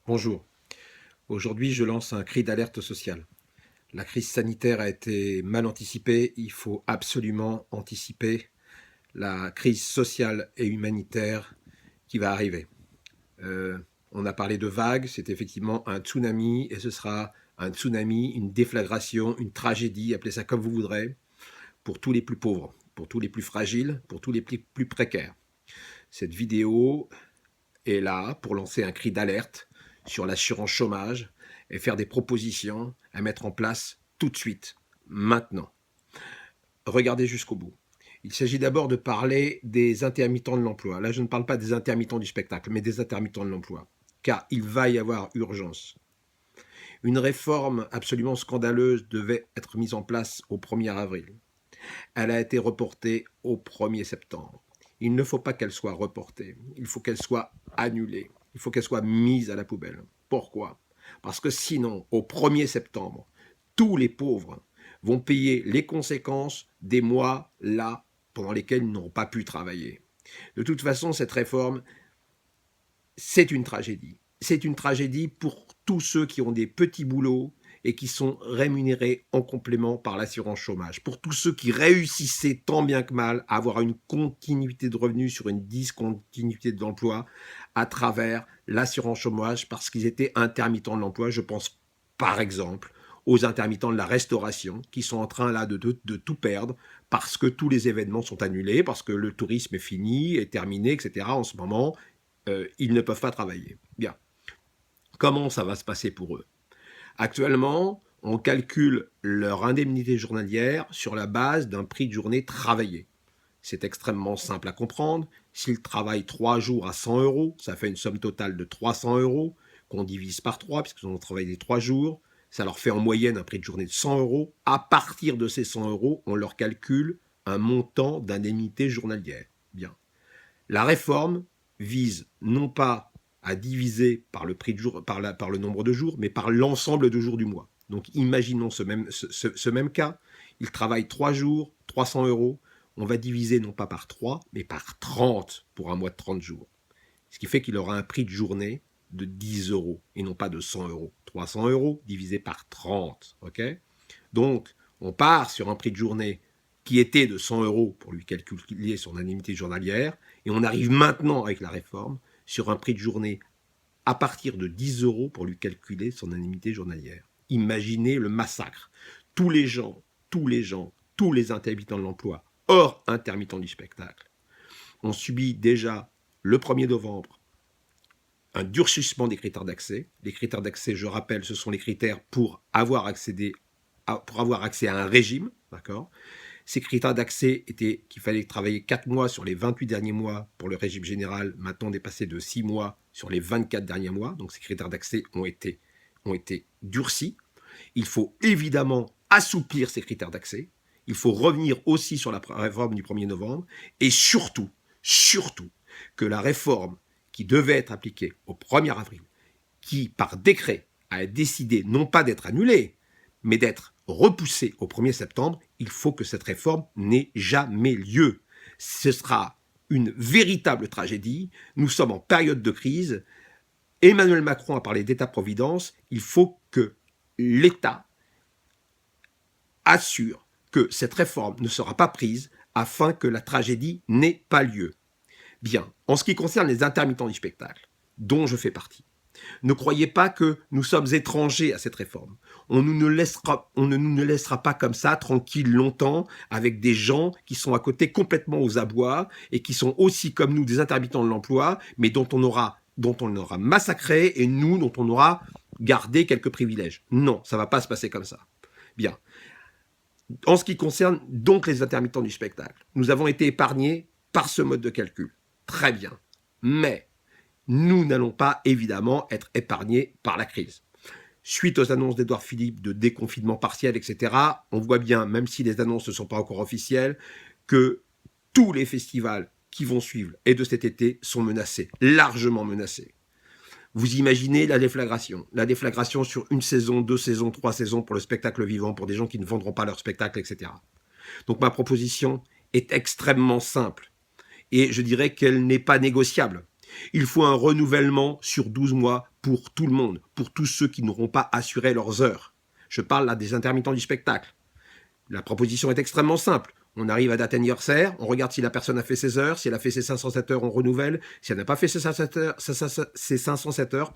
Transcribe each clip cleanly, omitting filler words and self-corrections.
Bonjour. Aujourd'hui, je lance un cri d'alerte sociale. La crise sanitaire a été mal anticipée. Il faut absolument anticiper la crise sociale et humanitaire qui va arriver. Euh, on a parlé de vagues, c'est effectivement un tsunami et ce sera un tsunami, une déflagration, une tragédie, appelez ça comme vous voudrez, pour tous les plus pauvres, pour tous les plus fragiles, pour tous les plus précaires. Cette vidéo est là pour lancer un cri d'alerte sur l'assurance chômage et faire des propositions à mettre en place tout de suite, maintenant. Regardez jusqu'au bout. Il s'agit d'abord de parler des intermittents de l'emploi. Là, je ne parle pas des intermittents du spectacle, mais des intermittents de l'emploi. Car il va y avoir urgence. Une réforme absolument scandaleuse devait être mise en place au 1er avril. Elle a été reportée au 1er septembre. Il ne faut pas qu'elle soit reportée. Il faut qu'elle soit annulée. Il faut qu'elle soit mise à la poubelle. Pourquoi? Parce que sinon, au 1er septembre, tous les pauvres vont payer les conséquences des mois là pendant lesquels ils n'auront pas pu travailler. De toute façon, cette réforme, c'est une tragédie. C'est une tragédie pour tous ceux qui ont des petits boulots et qui sont rémunérés en complément par l'assurance chômage. Pour tous ceux qui réussissaient tant bien que mal à avoir une continuité de revenus sur une discontinuité de l'emploi à travers l'assurance chômage parce qu'ils étaient intermittents de l'emploi. Je pense par exemple aux intermittents de la restauration qui sont en train là de tout perdre parce que tous les événements sont annulés, parce que le tourisme est fini, est terminé, etc. En ce moment, ils ne peuvent pas travailler. Bien. Comment ça va se passer pour eux? Actuellement, on calcule leur indemnité journalière sur la base d'un prix de journée travaillé. C'est extrêmement simple à comprendre. S'ils travaillent 3 jours à 100 euros, ça fait une somme totale de 300 euros qu'on divise par 3, puisqu'ils ont travaillé 3 jours. Ça leur fait en moyenne un prix de journée de 100 euros. À partir de ces 100 euros, on leur calcule un montant d'indemnité journalière. Bien. La réforme vise non pas à diviser par le prix de jour, par le nombre de jours, mais par l'ensemble de jours du mois. Donc imaginons ce même cas. Ils travaillent 3 jours, 300 euros. On va diviser non pas par 3, mais par 30 pour un mois de 30 jours. Ce qui fait qu'il aura un prix de journée de 10 euros et non pas de 100 euros. 300 euros divisé par 30. Okay, donc, on part sur un prix de journée qui était de 100 euros pour lui calculer son indemnité journalière, et on arrive maintenant avec la réforme sur un prix de journée à partir de 10 euros pour lui calculer son indemnité journalière. Imaginez le massacre. Tous les intermittents de l'emploi, hors intermittents du spectacle, ont subi déjà le 1er novembre un durcissement des critères d'accès. Les critères d'accès, je rappelle, ce sont les critères pour avoir accès à un régime, d'accord. Ces critères d'accès étaient qu'il fallait travailler 4 mois sur les 28 derniers mois pour le régime général, maintenant dépassé de 6 mois sur les 24 derniers mois. Donc ces critères d'accès ont été durcis. Il faut évidemment assouplir ces critères d'accès. Il faut revenir aussi sur la réforme du 1er novembre et surtout, que la réforme qui devait être appliquée au 1er avril, qui par décret a décidé non pas d'être annulée, mais d'être repoussée au 1er septembre, il faut que cette réforme n'ait jamais lieu. Ce sera une véritable tragédie. Nous sommes en période de crise. Emmanuel Macron a parlé d'État-providence. Il faut que l'État assure que cette réforme ne sera pas prise afin que la tragédie n'ait pas lieu. Bien, en ce qui concerne les intermittents du spectacle, dont je fais partie, ne croyez pas que nous sommes étrangers à cette réforme. On ne nous laissera pas comme ça, tranquilles longtemps, avec des gens qui sont à côté complètement aux abois et qui sont aussi comme nous des intermittents de l'emploi, mais dont on aura massacré et nous, dont on aura gardé quelques privilèges. Non, ça ne va pas se passer comme ça. Bien. En ce qui concerne donc les intermittents du spectacle, nous avons été épargnés par ce mode de calcul. Très bien. Mais nous n'allons pas évidemment être épargnés par la crise. Suite aux annonces d'Édouard Philippe de déconfinement partiel, etc., on voit bien, même si les annonces ne sont pas encore officielles, que tous les festivals qui vont suivre et de cet été sont menacés, largement menacés. Vous imaginez la déflagration sur une saison, 2 saisons, 3 saisons pour le spectacle vivant, pour des gens qui ne vendront pas leur spectacle, etc. Donc ma proposition est extrêmement simple et je dirais qu'elle n'est pas négociable. Il faut un renouvellement sur 12 mois pour tout le monde, pour tous ceux qui n'auront pas assuré leurs heures. Je parle là des intermittents du spectacle. La proposition est extrêmement simple. On arrive à date anniversaire, on regarde si la personne a fait ses heures, si elle a fait ses 507 heures, on renouvelle. Si elle n'a pas fait ses 507 heures,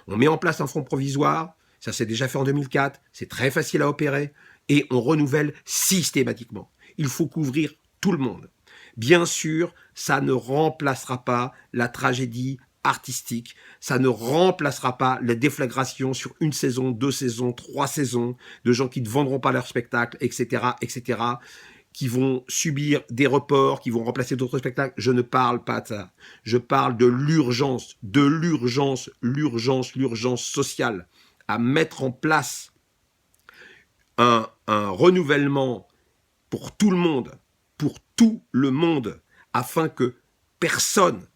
on met en place un fonds provisoire. Ça s'est déjà fait en 2004, c'est très facile à opérer. Et on renouvelle systématiquement. Il faut couvrir tout le monde. Bien sûr, ça ne remplacera pas la tragédie artistique, ça ne remplacera pas la déflagration sur 1 saison, 2 saisons, 3 saisons, de gens qui ne vendront pas leur spectacle, etc., etc., qui vont subir des reports, qui vont remplacer d'autres spectacles. Je ne parle pas de ça. Je parle de l'urgence sociale à mettre en place un renouvellement pour tout le monde, afin que personne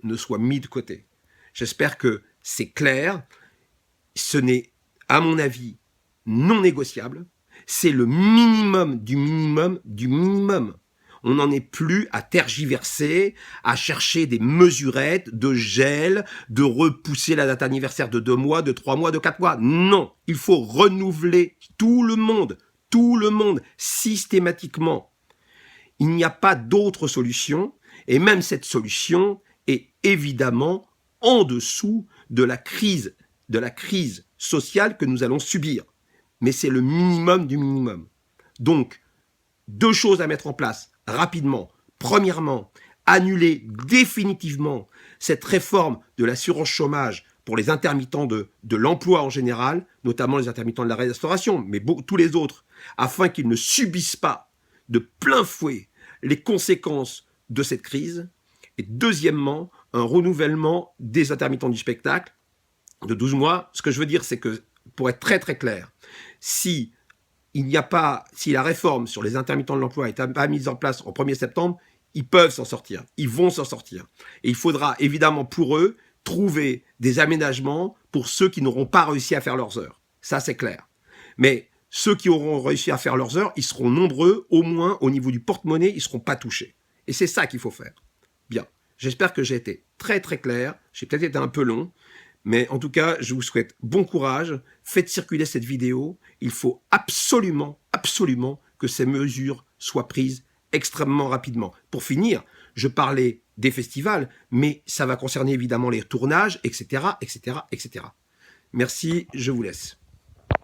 ne soit mis de côté. J'espère que c'est clair. Ce n'est, à mon avis, non négociable. C'est le minimum du minimum du minimum. On n'en est plus à tergiverser, à chercher des mesurettes de gel, de repousser la date anniversaire de 2 mois, de 3 mois, de 4 mois. Non, il faut renouveler tout le monde, systématiquement. Il n'y a pas d'autre solution, et même cette solution est évidemment en dessous de la crise sociale que nous allons subir. Mais c'est le minimum du minimum. Donc, 2 choses à mettre en place rapidement. Premièrement, annuler définitivement cette réforme de l'assurance chômage pour les intermittents de l'emploi en général, notamment les intermittents de la restauration, mais tous les autres, afin qu'ils ne subissent pas de plein fouet les conséquences de cette crise. Et deuxièmement, un renouvellement des intermittents du spectacle de 12 mois. Ce que je veux dire, c'est que, pour être très très clair, si la réforme sur les intermittents de l'emploi n'est pas mise en place au 1er septembre, ils peuvent s'en sortir, ils vont s'en sortir. Et il faudra évidemment pour eux trouver des aménagements pour ceux qui n'auront pas réussi à faire leurs heures. Ça, c'est clair. Mais ceux qui auront réussi à faire leurs heures, ils seront nombreux, au moins au niveau du porte-monnaie, ils ne seront pas touchés. Et c'est ça qu'il faut faire. Bien, j'espère que j'ai été très très clair, j'ai peut-être été un peu long, mais en tout cas, je vous souhaite bon courage, faites circuler cette vidéo, il faut absolument que ces mesures soient prises extrêmement rapidement. Pour finir, je parlais des festivals, mais ça va concerner évidemment les tournages, etc., etc., etc. Merci, je vous laisse.